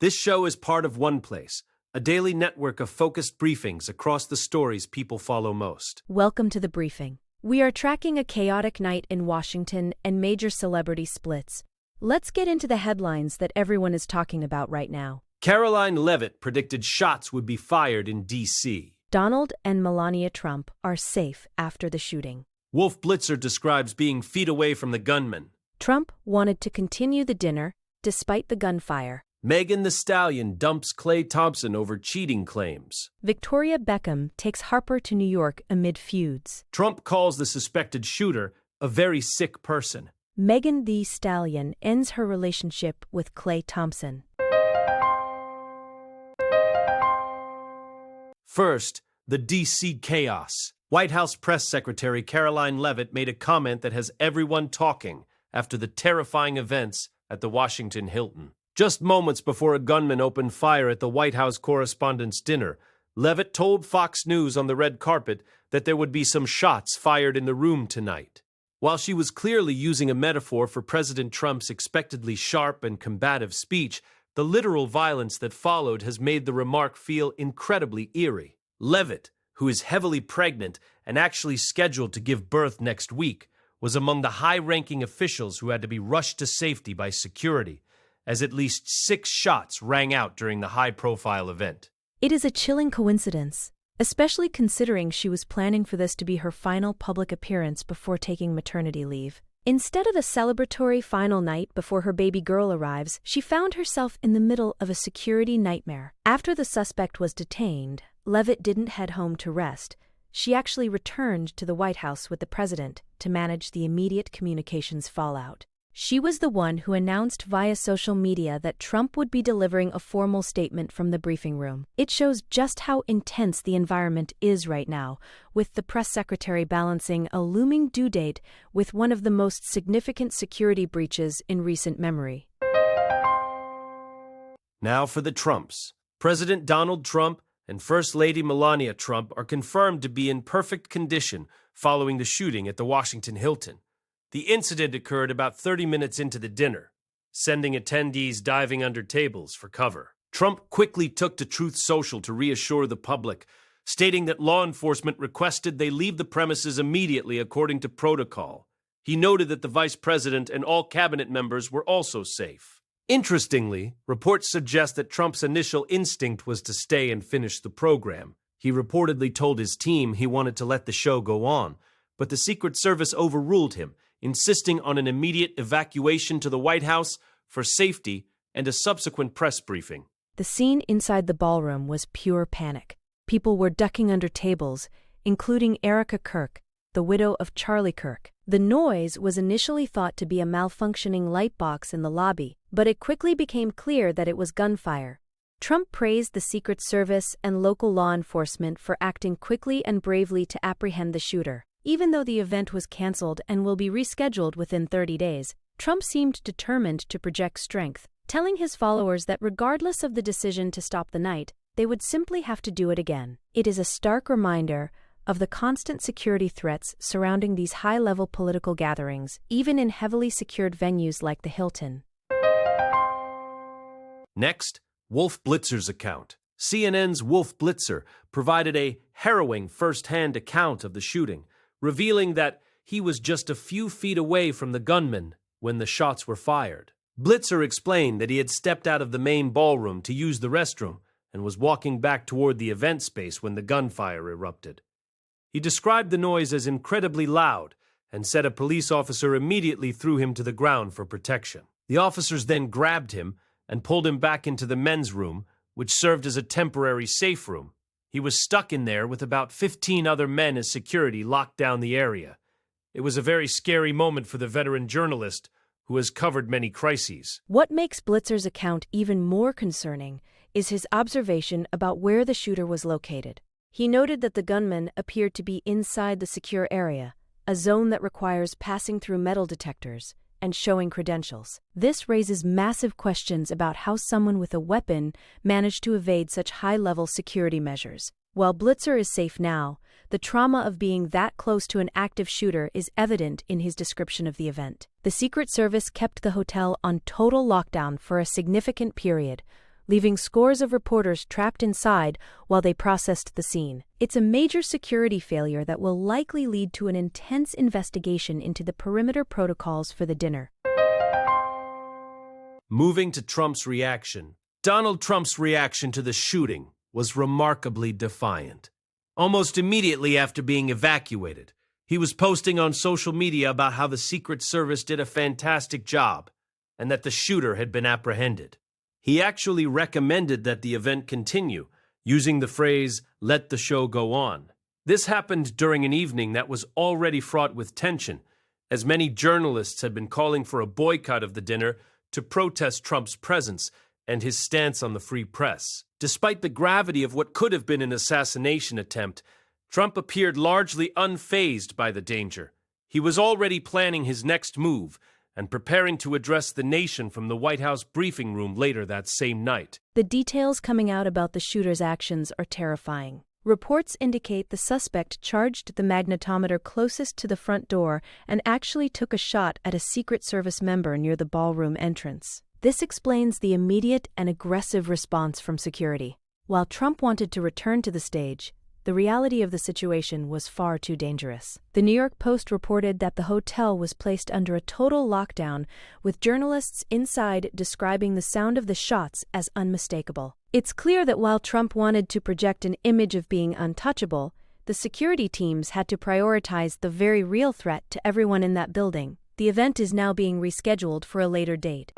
This show is part of OnePlace, a daily network of focused briefings across the stories people follow most. Welcome to the briefing. We are tracking a chaotic night in Washington and major celebrity splits. Let's get into the headlines that everyone is talking about right now. Caroline Leavitt predicted shots would be fired in D.C. Donald and Melania Trump are safe after the shooting. Wolf Blitzer describes being feet away from the gunman. Trump wanted to continue the dinner despite the gunfire. Megan Thee Stallion dumps Klay Thompson over cheating claims. Victoria Beckham takes Harper to New York amid feuds. Trump calls the suspected shooter a very sick person. Megan Thee Stallion ends her relationship with Klay Thompson. First, the D.C. chaos. White House Press Secretary Caroline Leavitt made a comment that has everyone talking after the terrifying events at the Washington Hilton. Just moments before a gunman opened fire at the White House Correspondents Dinner, Leavitt told Fox News on the red carpet that there would be some shots fired in the room tonight. While she was clearly using a metaphor for President Trump's expectedly sharp and combative speech, the literal violence that followed has made the remark feel incredibly eerie. Leavitt, who is heavily pregnant and actually scheduled to give birth next week, was among the high-ranking officials who had to be rushed to safety by security, as at least 6 shots rang out during the high-profile event. It is a chilling coincidence, especially considering she was planning for this to be her final public appearance before taking maternity leave. Instead of a celebratory final night before her baby girl arrives, she found herself in the middle of a security nightmare. After the suspect was detained, Leavitt didn't head home to rest. She actually returned to the White House with the president to manage the immediate communications fallout. She was the one who announced via social media that Trump would be delivering a formal statement from the briefing room. It shows just how intense the environment is right now, with the press secretary balancing a looming due date with one of the most significant security breaches in recent memory. Now for the Trumps. President Donald Trump and First Lady Melania Trump are confirmed to be in perfect condition following the shooting at the Washington Hilton. The incident occurred about 30 minutes into the dinner, sending attendees diving under tables for cover. Trump quickly took to Truth Social to reassure the public, stating that law enforcement requested they leave the premises immediately according to protocol. He noted that the vice president and all cabinet members were also safe. Interestingly, reports suggest that Trump's initial instinct was to stay and finish the program. He reportedly told his team he wanted to let the show go on, but the Secret Service overruled him, insisting on an immediate evacuation to the White House for safety and a subsequent press briefing. The scene inside the ballroom was pure panic. People were ducking under tables, including Erica Kirk, the widow of Charlie Kirk. The noise was initially thought to be a malfunctioning light box in the lobby, but it quickly became clear that it was gunfire. Trump praised the Secret Service and local law enforcement for acting quickly and bravely to apprehend the shooter. Even though the event was canceled and will be rescheduled within 30 days, Trump seemed determined to project strength, telling his followers that regardless of the decision to stop the night, they would simply have to do it again. It is a stark reminder of the constant security threats surrounding these high-level political gatherings, even in heavily secured venues like the Hilton. Next, Wolf Blitzer's account. CNN's Wolf Blitzer provided a harrowing first-hand account of the shooting, revealing that he was just a few feet away from the gunman when the shots were fired. Blitzer explained that he had stepped out of the main ballroom to use the restroom and was walking back toward the event space when the gunfire erupted. He described the noise as incredibly loud and said a police officer immediately threw him to the ground for protection. The officers then grabbed him and pulled him back into the men's room, which served as a temporary safe room. He was stuck in there with about 15 other men as security locked down the area. It was a very scary moment for the veteran journalist who has covered many crises. What makes Blitzer's account even more concerning is his observation about where the shooter was located. He noted that the gunman appeared to be inside the secure area, a zone that requires passing through metal detectors and showing credentials. This raises massive questions about how someone with a weapon managed to evade such high-level security measures. While Blitzer is safe now, the trauma of being that close to an active shooter is evident in his description of the event. The Secret Service kept the hotel on total lockdown for a significant period, leaving scores of reporters trapped inside while they processed the scene. It's a major security failure that will likely lead to an intense investigation into the perimeter protocols for the dinner. Moving to Trump's reaction. Donald Trump's reaction to the shooting was remarkably defiant. Almost immediately after being evacuated, he was posting on social media about how the Secret Service did a fantastic job and that the shooter had been apprehended. He actually recommended that the event continue, using the phrase, "let the show go on." This happened during an evening that was already fraught with tension, as many journalists had been calling for a boycott of the dinner to protest Trump's presence and his stance on the free press. Despite the gravity of what could have been an assassination attempt, Trump appeared largely unfazed by the danger. He was already planning his next move and preparing to address the nation from the White House briefing room later that same night. The details coming out about the shooter's actions are terrifying. Reports indicate the suspect charged the magnetometer closest to the front door and actually took a shot at a Secret Service member near the ballroom entrance. This explains the immediate and aggressive response from security. While Trump wanted to return to the stage, the reality of the situation was far too dangerous. The New York Post reported that the hotel was placed under a total lockdown, with journalists inside describing the sound of the shots as unmistakable. It's clear that while Trump wanted to project an image of being untouchable, the security teams had to prioritize the very real threat to everyone in that building. The event is now being rescheduled for a later date.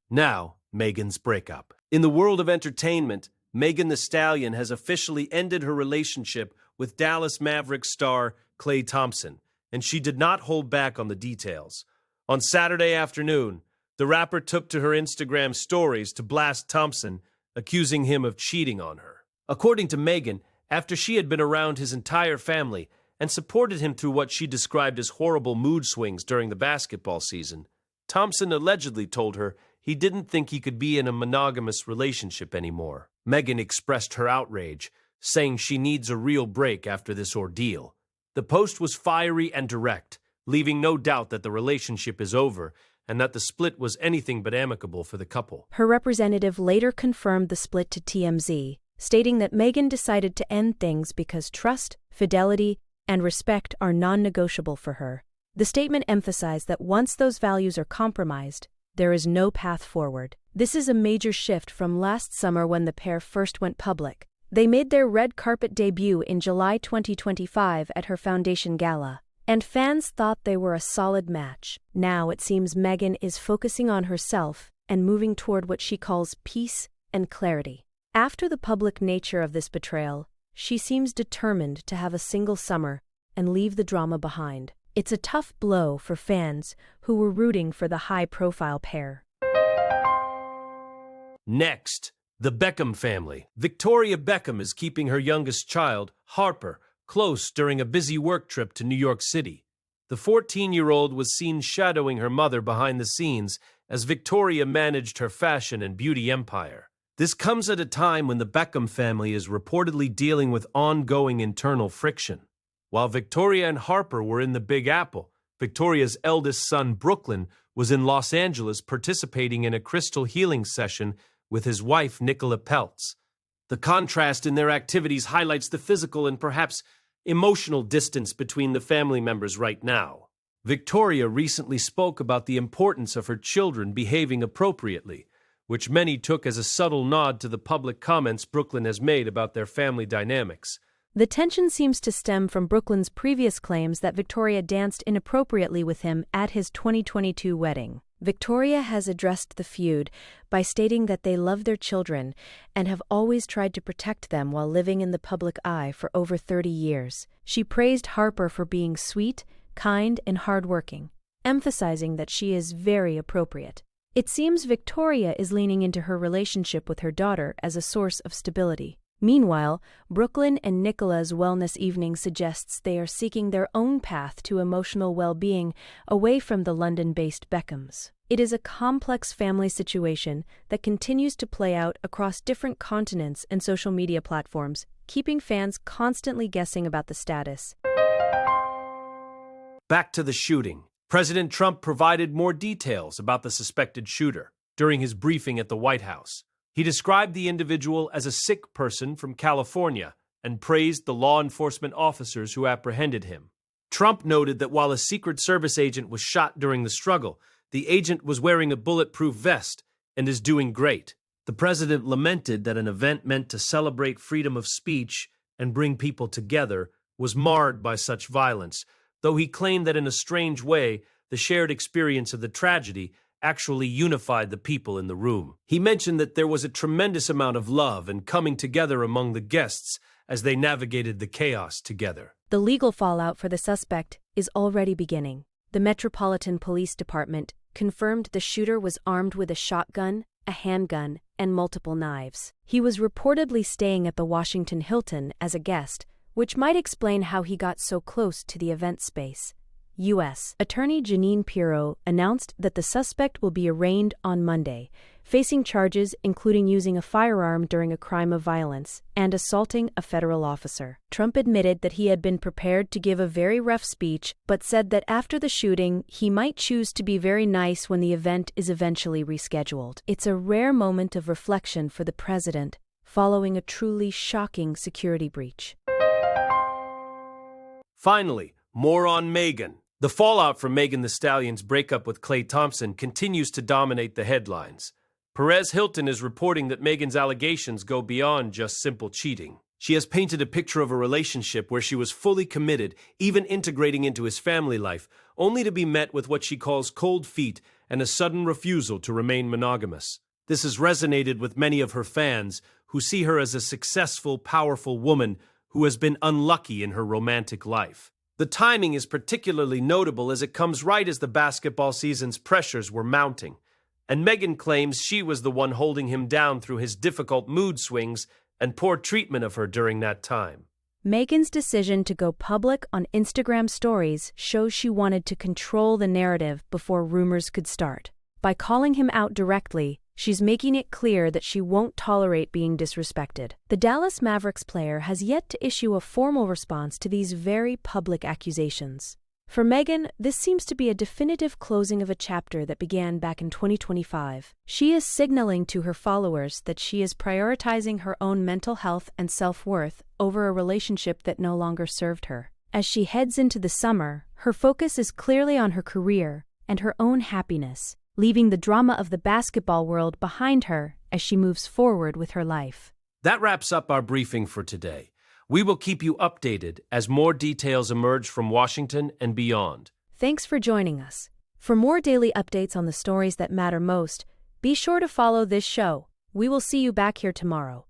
Now, Megan's breakup. In the world of entertainment, Megan Thee Stallion has officially ended her relationship with Dallas Mavericks star Klay Thompson, and she did not hold back on the details. On Saturday afternoon, the rapper took to her Instagram stories to blast Thompson, accusing him of cheating on her. According to Megan, after she had been around his entire family and supported him through what she described as horrible mood swings during the basketball season, Thompson allegedly told her he didn't think he could be in a monogamous relationship anymore. Megan expressed her outrage, saying she needs a real break after this ordeal. The post was fiery and direct, leaving no doubt that the relationship is over and that the split was anything but amicable for the couple. Her representative later confirmed the split to TMZ, stating that Megan decided to end things because trust, fidelity, and respect are non-negotiable for her. The statement emphasized that once those values are compromised, there is no path forward. This is a major shift from last summer when the pair first went public. They made their red carpet debut in July 2025 at her foundation gala, and fans thought they were a solid match. Now it seems Megan is focusing on herself and moving toward what she calls peace and clarity. After the public nature of this betrayal, she seems determined to have a single summer and leave the drama behind. It's a tough blow for fans who were rooting for the high-profile pair. Next, the Beckham family. Victoria Beckham is keeping her youngest child, Harper, close during a busy work trip to New York City. The 14-year-old was seen shadowing her mother behind the scenes as Victoria managed her fashion and beauty empire. This comes at a time when the Beckham family is reportedly dealing with ongoing internal friction. While Victoria and Harper were in the Big Apple, Victoria's eldest son, Brooklyn, was in Los Angeles participating in a crystal healing session with his wife, Nicola Peltz. The contrast in their activities highlights the physical and perhaps emotional distance between the family members right now. Victoria recently spoke about the importance of her children behaving appropriately, which many took as a subtle nod to the public comments Brooklyn has made about their family dynamics. The tension seems to stem from Brooklyn's previous claims that Victoria danced inappropriately with him at his 2022 wedding. Victoria has addressed the feud by stating that they love their children and have always tried to protect them while living in the public eye for over 30 years. She praised Harper for being sweet, kind, and hardworking, emphasizing that she is very appropriate. It seems Victoria is leaning into her relationship with her daughter as a source of stability. Meanwhile, Brooklyn and Nicola's wellness evening suggests they are seeking their own path to emotional well-being away from the London-based Beckhams. It is a complex family situation that continues to play out across different continents and social media platforms, keeping fans constantly guessing about the status. Back to the shooting. President Trump provided more details about the suspected shooter. during his briefing at the White House. He described the individual as a sick person from California and praised the law enforcement officers who apprehended him. Trump noted that while a Secret Service agent was shot during the struggle, the agent was wearing a bulletproof vest and is doing great. The president lamented that an event meant to celebrate freedom of speech and bring people together was marred by such violence, though he claimed that in a strange way, the shared experience of the tragedy actually unified the people in the room. He mentioned that there was a tremendous amount of love and coming together among the guests as they navigated the chaos together. The legal fallout for the suspect is already beginning. The Metropolitan Police Department confirmed the shooter was armed with a shotgun, a handgun, and multiple knives. He was reportedly staying at the Washington Hilton as a guest, which might explain how he got so close to the event space. U.S. Attorney Jeanine Pirro announced that the suspect will be arraigned on Monday, facing charges including using a firearm during a crime of violence and assaulting a federal officer. Trump admitted that he had been prepared to give a very rough speech, but said that after the shooting, he might choose to be very nice when the event is eventually rescheduled. It's a rare moment of reflection for the president, following a truly shocking security breach. Finally, more on Megan. The fallout from Megan Thee Stallion's breakup with Klay Thompson continues to dominate the headlines. Perez Hilton is reporting that Megan's allegations go beyond just simple cheating. She has painted a picture of a relationship where she was fully committed, even integrating into his family life, only to be met with what she calls cold feet and a sudden refusal to remain monogamous. This has resonated with many of her fans, who see her as a successful, powerful woman who has been unlucky in her romantic life. The timing is particularly notable as it comes right as the basketball season's pressures were mounting, and Megan claims she was the one holding him down through his difficult mood swings and poor treatment of her during that time. Megan's decision to go public on Instagram stories shows she wanted to control the narrative before rumors could start. By calling him out directly, she's making it clear that she won't tolerate being disrespected. The Dallas Mavericks player has yet to issue a formal response to these very public accusations. For Megan, this seems to be a definitive closing of a chapter that began back in 2025. She is signaling to her followers that she is prioritizing her own mental health and self-worth over a relationship that no longer served her. As she heads into the summer, her focus is clearly on her career and her own happiness, leaving the drama of the basketball world behind her as she moves forward with her life. That wraps up our briefing for today. We will keep you updated as more details emerge from Washington and beyond. Thanks for joining us. For more daily updates on the stories that matter most, be sure to follow this show. We will see you back here tomorrow.